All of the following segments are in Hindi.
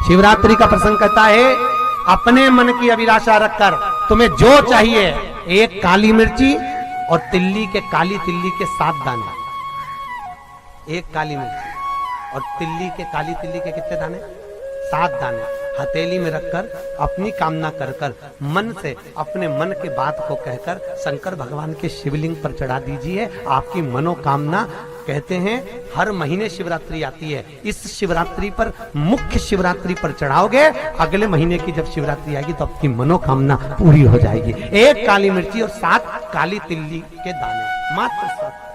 शिवरात्रि का प्रसंग कहता है, अपने मन की अभिलाषा रखकर तुम्हें जो चाहिए, एक काली मिर्ची और काली तिल्ली के 7 दाने। एक काली मिर्ची और काली तिल्ली के कितने दाने? 7 दाने हथेली में रखकर अपनी कामना कर कर मन से अपने मन के बात को कहकर शंकर भगवान के शिवलिंग पर चढ़ा दीजिए। आपकी मनोकामना, कहते हैं हर महीने शिवरात्रि आती है, इस शिवरात्रि पर, मुख्य शिवरात्रि पर चढ़ाओगे, अगले महीने की जब शिवरात्रि आएगी तो आपकी मनोकामना पूरी हो जाएगी। एक काली मिर्ची और 7 काली तिल्ली के दाने, मात्र 7।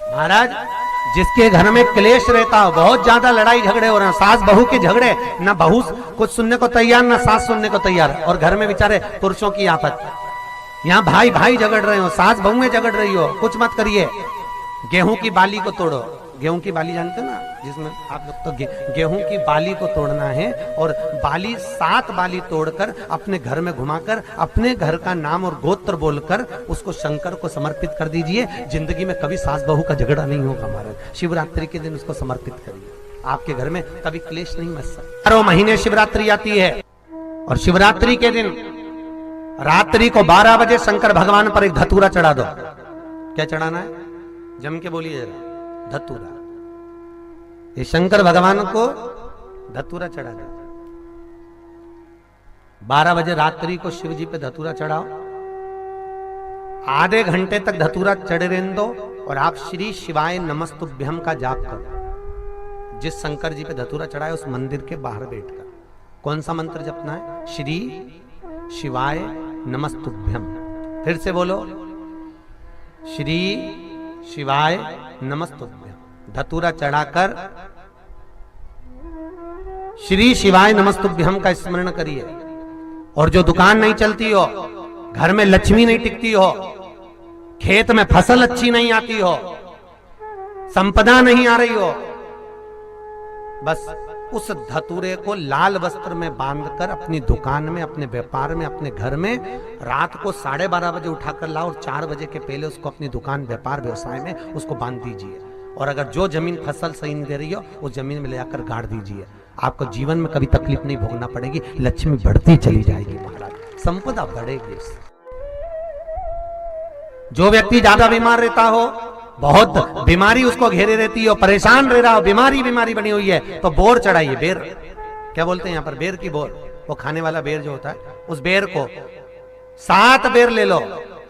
महाराज, जिसके घर में क्लेश रहता हो, बहुत ज्यादा लड़ाई झगड़े हो रहे हैं, सास बहू के झगड़े, ना बहू कुछ सुनने को तैयार ना सास सुनने को तैयार, और घर में बेचारे पुरुषों की आफत, यहाँ भाई भाई झगड़ रहे हो, सास बहू में झगड़ रही हो, कुछ मत करिए। गेहूं की बाली को तोड़ो। गेहूं की बाली जानते हो ना, जिसमें आप लोग तो गेहूं की बाली को तोड़ना है, और बाली 7 बाली तोड़कर अपने घर में घुमाकर अपने घर का नाम और गोत्र बोलकर उसको शंकर को समर्पित कर दीजिए। जिंदगी में कभी सास बहू का झगड़ा नहीं होगा। महाराज, शिवरात्रि के दिन उसको समर्पित करिए, आपके घर में कभी क्लेश नहीं मच सकता। 12 महीने शिवरात्रि आती है, और शिवरात्रि के दिन रात्रि को 12 बजे शंकर भगवान पर एक धतूरा चढ़ा दो। क्या चढ़ाना है? जम के बोलिए जरा, धतूरा। ये शंकर भगवान को धतूरा चढ़ा दो। 12 बजे रात्रि को शिव जी पे धतूरा चढ़ाओ, आधे घंटे तक धतूरा चढ़े रहने दो, और आप श्री शिवाय नमस्तुभ्यम का जाप करो। जिस शंकर जी पे धतूरा चढ़ाए उस मंदिर के बाहर बैठकर कौन सा मंत्र जपना है? श्री शिवाय नमस्तुभ्यम। फिर से बोलो, श्री शिवाय नमस्तुभ्यम। धतूरा चढ़ाकर श्री शिवाय नमस्तुभ्यम का स्मरण करिए। और जो दुकान नहीं चलती हो, घर में लक्ष्मी नहीं टिकती हो, खेत में फसल अच्छी नहीं आती हो, संपदा नहीं आ रही हो, बस उस धतूरे को लाल वस्त्र में बांधकर अपनी दुकान में, अपने व्यापार में, अपने घर में रात को 12:30 बजे उठाकर लाओ, और 4 बजे के पहले उसको अपनी दुकान, व्यापार, व्यवसाय में उसको बांध दीजिए। और अगर जो जमीन फसल सही नहीं दे रही हो, उस जमीन में ले जाकर गाड़ दीजिए। आपको जीवन में कभी तकलीफ नहीं भोगना पड़ेगी, लक्ष्मी बढ़ती चली जाएगी। महाराज, संपदा बढ़ेगी। जो व्यक्ति ज्यादा बीमार रहता हो, बहुत बीमारी उसको घेरे रहती है, परेशान रह रहा हो, बीमारी बनी हुई है, तो बोर चढ़ाइए। बेर, क्या बोलते हैं यहाँ पर? बेर की बोर, वो खाने वाला बेर जो होता है, उस बेर को 7 बेर ले लो,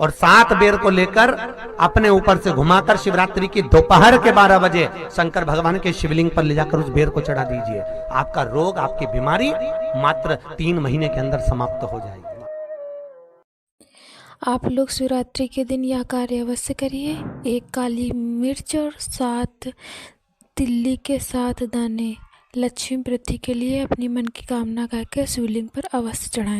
और 7 बेर को लेकर अपने ऊपर से घुमाकर शिवरात्रि की दोपहर के 12 बजे शंकर भगवान के शिवलिंग पर ले जाकर उस बेर को चढ़ा दीजिए। आपका रोग, आपकी बीमारी मात्र 3 महीने के अंदर समाप्त हो जाएगी। आप लोग शिवरात्रि के दिन यह कार्य अवश्य करिए। एक काली मिर्च और 7 तिल्ली के 7 दाने लक्ष्मी वृद्धि के लिए अपनी मन की कामना करके शिवलिंग पर अवश्य चढ़ाएं।